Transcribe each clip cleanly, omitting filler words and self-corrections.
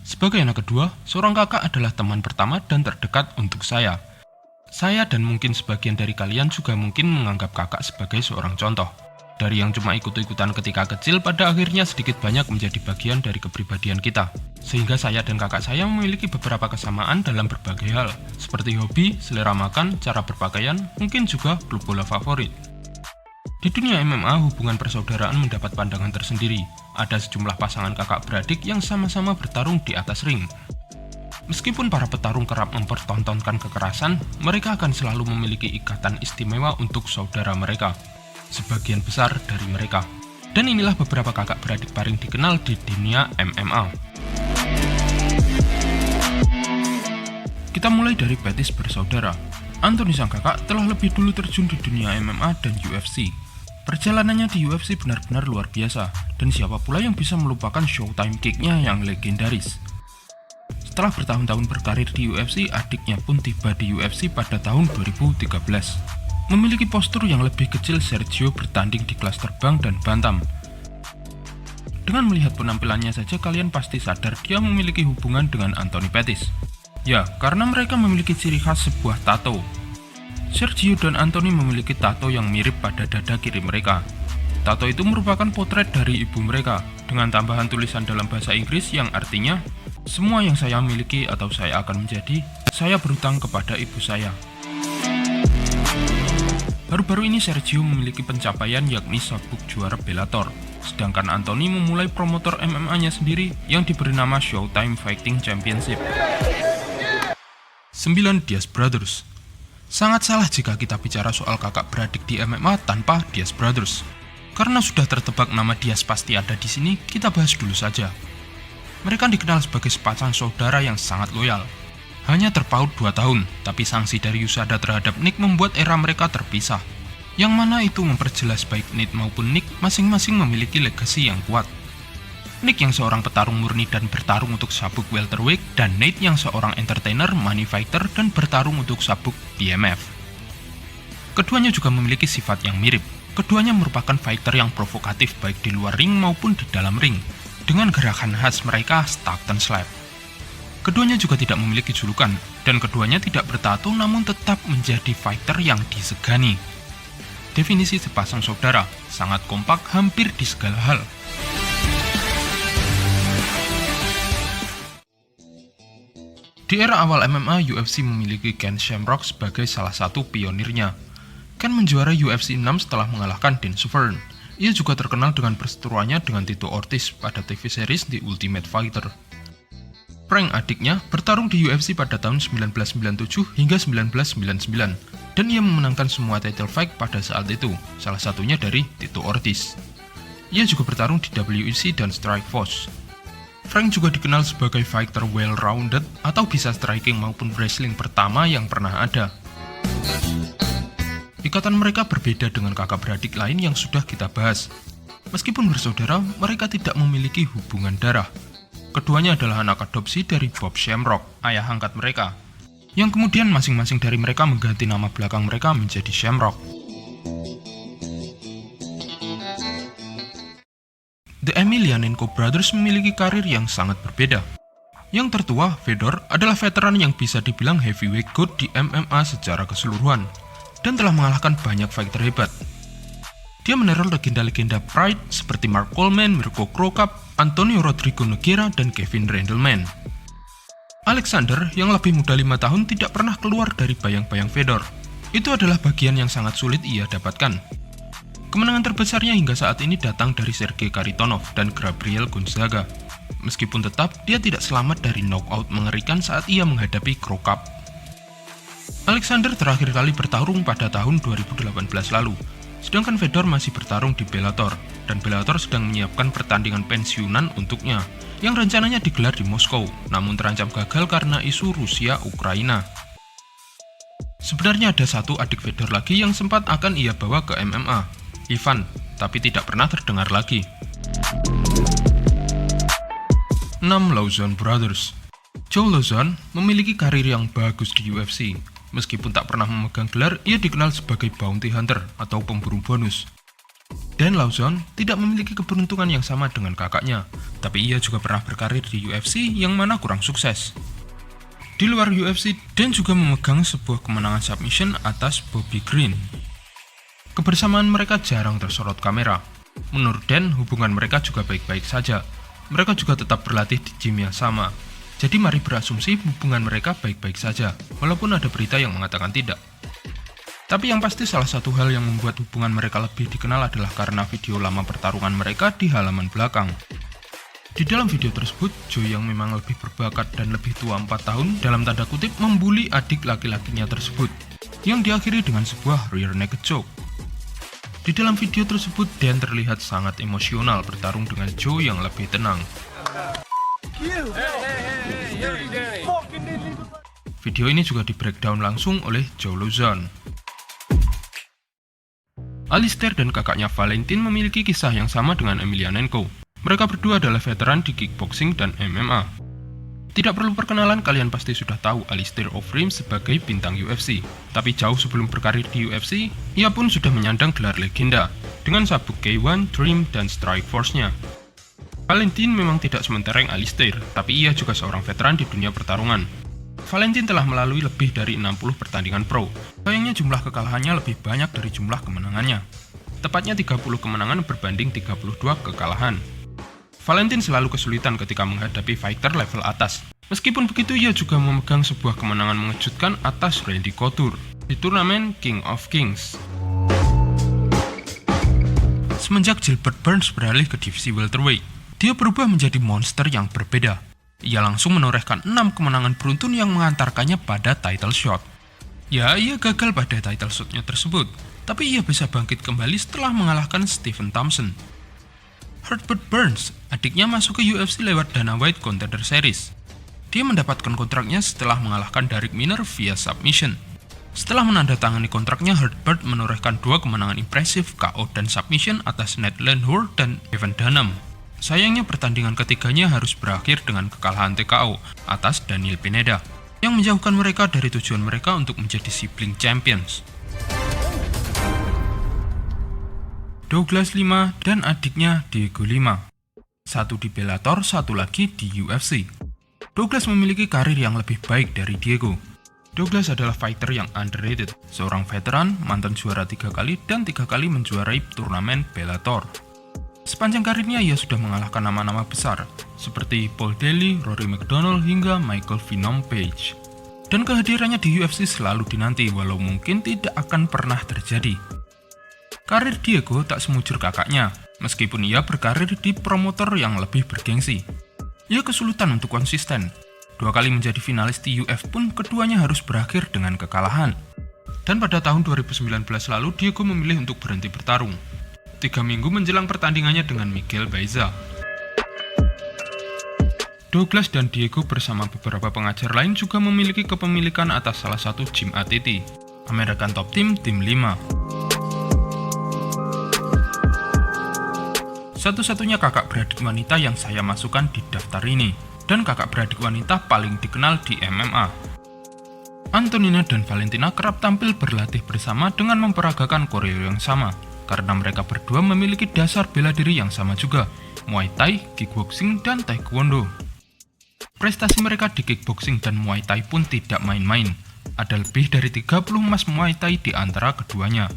Sebagai anak kedua, seorang kakak adalah teman pertama dan terdekat untuk saya. Saya dan mungkin sebagian dari kalian juga mungkin menganggap kakak sebagai seorang contoh. Dari yang cuma ikut-ikutan ketika kecil, pada akhirnya sedikit banyak menjadi bagian dari kepribadian kita. Sehingga saya dan kakak saya memiliki beberapa kesamaan dalam berbagai hal, seperti hobi, selera makan, cara berpakaian, mungkin juga klub bola favorit. Di dunia MMA, hubungan persaudaraan mendapat pandangan tersendiri. Ada sejumlah pasangan kakak beradik yang sama-sama bertarung di atas ring. Meskipun para petarung kerap mempertontonkan kekerasan, mereka akan selalu memiliki ikatan istimewa untuk saudara mereka. Sebagian besar dari mereka. Dan inilah beberapa kakak beradik paling dikenal di dunia MMA. Kita mulai dari Pettis bersaudara. Anthony sang kakak telah lebih dulu terjun di dunia MMA dan UFC. Perjalanannya di UFC benar-benar luar biasa, dan siapa pula yang bisa melupakan Showtime kick-nya yang legendaris. Setelah bertahun-tahun berkarir di UFC, adiknya pun tiba di UFC pada tahun 2013. Memiliki postur yang lebih kecil, Sergio bertanding di kelas terbang dan bantam. Dengan melihat penampilannya saja kalian pasti sadar dia memiliki hubungan dengan Anthony Pettis. Ya, karena mereka memiliki ciri khas sebuah tato. Sergio dan Anthony memiliki tato yang mirip pada dada kiri mereka. Tato itu merupakan potret dari ibu mereka, dengan tambahan tulisan dalam bahasa Inggris yang artinya, "Semua yang saya miliki atau saya akan menjadi, saya berhutang kepada ibu saya." Baru-baru ini Sergio memiliki pencapaian yakni sabuk juara Bellator, sedangkan Anthony memulai promotor MMA-nya sendiri yang diberi nama Showtime Fighting Championship. 9. Diaz Brothers. Sangat salah jika kita bicara soal kakak beradik di MMA tanpa Diaz Brothers. Karena sudah tertebak nama Diaz pasti ada di sini, kita bahas dulu saja. Mereka dikenal sebagai sepasang saudara yang sangat loyal. Hanya terpaut 2 tahun, tapi sanksi dari USADA terhadap Nick membuat era mereka terpisah. Yang mana itu memperjelas baik Nate maupun Nick masing-masing memiliki legasi yang kuat. Nick yang seorang petarung murni dan bertarung untuk sabuk welterweight, dan Nate yang seorang entertainer, money fighter, dan bertarung untuk sabuk BMF. Keduanya juga memiliki sifat yang mirip. Keduanya merupakan fighter yang provokatif baik di luar ring maupun di dalam ring, dengan gerakan khas mereka Stockton Slap. Keduanya juga tidak memiliki julukan, dan keduanya tidak bertato namun tetap menjadi fighter yang disegani. Definisi sepasang saudara, sangat kompak hampir di segala hal. Di era awal MMA, UFC memiliki Ken Shamrock sebagai salah satu pionirnya. Ken menjuarai UFC 6 setelah mengalahkan Dan Severn. Ia juga terkenal dengan perseteruannya dengan Tito Ortiz pada TV series The Ultimate Fighter. Frank, adiknya, bertarung di UFC pada tahun 1997 hingga 1999, dan ia memenangkan semua title fight pada saat itu, salah satunya dari Tito Ortiz. Ia juga bertarung di WEC dan Strikeforce. Frank juga dikenal sebagai fighter well-rounded atau bisa striking maupun wrestling pertama yang pernah ada. Ikatan mereka berbeda dengan kakak beradik lain yang sudah kita bahas. Meskipun bersaudara, mereka tidak memiliki hubungan darah. Keduanya adalah anak adopsi dari Bob Shamrock, ayah angkat mereka, yang kemudian masing-masing dari mereka mengganti nama belakang mereka menjadi Shamrock. The Emelianenko Brothers memiliki karir yang sangat berbeda. Yang tertua, Fedor, adalah veteran yang bisa dibilang heavyweight goat di MMA secara keseluruhan, dan telah mengalahkan banyak fighter hebat. Dia meneror legenda-legenda Pride seperti Mark Coleman, Mirko Cro Cop, Antonio Rodrigo Nogueira, dan Kevin Randleman. Alexander, yang lebih muda 5 tahun, tidak pernah keluar dari bayang-bayang Fedor. Itu adalah bagian yang sangat sulit ia dapatkan. Kemenangan terbesarnya hingga saat ini datang dari Sergei Kharitonov dan Gabriel Gonzaga. Meskipun tetap, dia tidak selamat dari knockout mengerikan saat ia menghadapi Cro Cop. Alexander terakhir kali bertarung pada tahun 2018 lalu. Sedangkan Fedor masih bertarung di Bellator, dan Bellator sedang menyiapkan pertandingan pensiunan untuknya, yang rencananya digelar di Moskow, namun terancam gagal karena isu Rusia-Ukraina. Sebenarnya ada satu adik Fedor lagi yang sempat akan ia bawa ke MMA, Ivan, tapi tidak pernah terdengar lagi. 6. Lauzon Brothers. Joe Lauzon memiliki karir yang bagus di UFC. Meskipun tak pernah memegang gelar, ia dikenal sebagai bounty hunter atau pemburu bonus. Dan Lawson tidak memiliki keberuntungan yang sama dengan kakaknya, tapi ia juga pernah berkarir di UFC yang mana kurang sukses. Di luar UFC, Dan juga memegang sebuah kemenangan submission atas Bobby Green. Kebersamaan mereka jarang tersorot kamera. Menurut Dan, hubungan mereka juga baik-baik saja. Mereka juga tetap berlatih di gym yang sama. Jadi mari berasumsi hubungan mereka baik-baik saja, walaupun ada berita yang mengatakan tidak. Tapi yang pasti salah satu hal yang membuat hubungan mereka lebih dikenal adalah karena video lama pertarungan mereka di halaman belakang. Di dalam video tersebut, Joe yang memang lebih berbakat dan lebih tua 4 tahun dalam tanda kutip membuli adik laki-lakinya tersebut, yang diakhiri dengan sebuah rear naked choke. Di dalam video tersebut, Dan terlihat sangat emosional bertarung dengan Joe yang lebih tenang. Video ini juga di breakdown langsung oleh Joe Lawson. Alistair dan kakaknya Valentin memiliki kisah yang sama dengan Emelianenko. Mereka berdua adalah veteran di kickboxing dan MMA. Tidak perlu perkenalan, kalian pasti sudah tahu Alistair Overeem sebagai bintang UFC. Tapi jauh sebelum berkarir di UFC, ia pun sudah menyandang gelar legenda dengan sabuk K1, Dream, dan Strike Force-nya. Valentin memang tidak sementereng Alistair, tapi ia juga seorang veteran di dunia pertarungan. Valentin telah melalui lebih dari 60 pertandingan pro. Sayangnya jumlah kekalahannya lebih banyak dari jumlah kemenangannya. Tepatnya 30 kemenangan berbanding 32 kekalahan. Valentin selalu kesulitan ketika menghadapi fighter level atas. Meskipun begitu, ia juga memegang sebuah kemenangan mengejutkan atas Randy Couture di turnamen King of Kings. Semenjak Gilbert Burns beralih ke divisi welterweight, dia berubah menjadi monster yang berbeda. Ia langsung menorehkan 6 kemenangan beruntun yang mengantarkannya pada title shot. Ya, ia gagal pada title shotnya tersebut, tapi ia bisa bangkit kembali setelah mengalahkan Stephen Thompson. Herbert Burns, adiknya masuk ke UFC lewat Dana White Contender Series. Dia mendapatkan kontraknya setelah mengalahkan Darrick Minner via submission. Setelah menandatangani kontraknya, Herbert menorehkan 2 kemenangan impresif KO dan submission atas Ned Landwehr dan Evan Dunham. Sayangnya pertandingan ketiganya harus berakhir dengan kekalahan TKO atas Daniel Pineda, yang menjauhkan mereka dari tujuan mereka untuk menjadi sibling champions. Douglas Lima dan adiknya Diego Lima. Satu di Bellator, satu lagi di UFC. Douglas memiliki karir yang lebih baik dari Diego. Douglas adalah fighter yang underrated, seorang veteran, mantan juara 3 kali dan 3 kali menjuarai turnamen Bellator. Sepanjang karirnya ia sudah mengalahkan nama-nama besar seperti Paul Daly, Rory McDonald hingga Michael Venom Page. Dan kehadirannya di UFC selalu dinanti walau mungkin tidak akan pernah terjadi. Karir Diego tak semujur kakaknya, meskipun ia berkarir di promotor yang lebih bergengsi. Ia kesulitan untuk konsisten. 2 kali menjadi finalis di UFC pun keduanya harus berakhir dengan kekalahan. Dan pada tahun 2019 lalu Diego memilih untuk berhenti bertarung. 3 minggu menjelang pertandingannya dengan Miguel Baeza. Douglas dan Diego bersama beberapa pengajar lain juga memiliki kepemilikan atas salah satu gym ATT, American Top Team Tim 5. Satu-satunya kakak beradik wanita yang saya masukkan di daftar ini, dan kakak beradik wanita paling dikenal di MMA. Antonina dan Valentina kerap tampil berlatih bersama dengan memperagakan koreo yang sama, karena mereka berdua memiliki dasar bela diri yang sama juga, Muay Thai, kickboxing, dan taekwondo. Prestasi mereka di kickboxing dan Muay Thai pun tidak main-main. Ada lebih dari 30 emas Muay Thai di antara keduanya.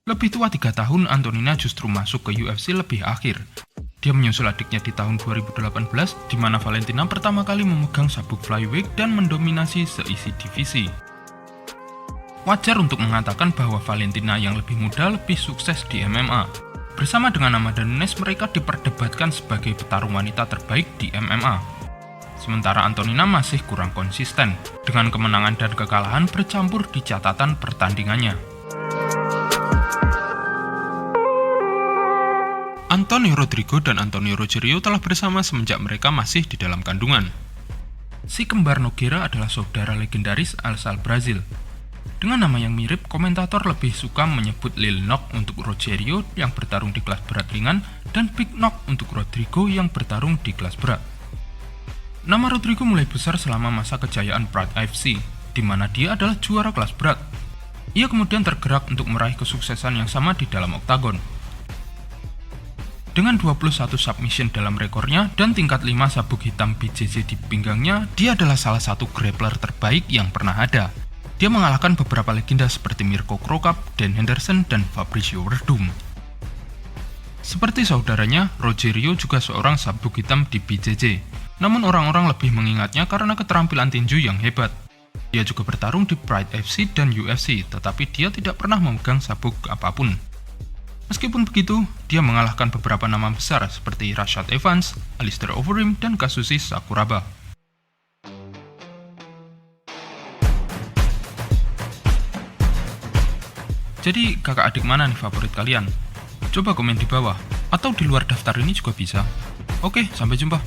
Lebih tua 3 tahun, Antonina justru masuk ke UFC lebih akhir. Dia menyusul adiknya di tahun 2018, di mana Valentina pertama kali memegang sabuk flyweight dan mendominasi seisi divisi. Wajar untuk mengatakan bahwa Valentina yang lebih muda lebih sukses di MMA. Bersama dengan Amanda Nunes, mereka diperdebatkan sebagai petarung wanita terbaik di MMA. Sementara Antonina masih kurang konsisten, dengan kemenangan dan kekalahan bercampur di catatan pertandingannya. Anthony Rodrigo dan Antonio Rogerio telah bersama semenjak mereka masih di dalam kandungan. Si kembar Nogueira adalah saudara legendaris asal Brazil. Dengan nama yang mirip, komentator lebih suka menyebut Lil Knock untuk Rogerio yang bertarung di kelas berat ringan dan Big Knock untuk Rodrigo yang bertarung di kelas berat. Nama Rodrigo mulai besar selama masa kejayaan Pride FC, di mana dia adalah juara kelas berat. Ia kemudian tergerak untuk meraih kesuksesan yang sama di dalam oktagon. Dengan 21 submission dalam rekornya dan tingkat 5 sabuk hitam BJJ di pinggangnya, dia adalah salah satu grappler terbaik yang pernah ada. Dia mengalahkan beberapa legenda seperti Mirko Cro Cop, Dan Henderson, dan Fabricio Werdum. Seperti saudaranya, Rogerio juga seorang sabuk hitam di BJJ. Namun orang-orang lebih mengingatnya karena keterampilan tinju yang hebat. Dia juga bertarung di Pride FC dan UFC, tetapi dia tidak pernah memegang sabuk apapun. Meskipun begitu, dia mengalahkan beberapa nama besar seperti Rashad Evans, Alistair Overeem, dan Kazushi Sakuraba. Jadi kakak adik mana nih favorit kalian? Coba komen di bawah, atau di luar daftar ini juga bisa. Oke, sampai jumpa.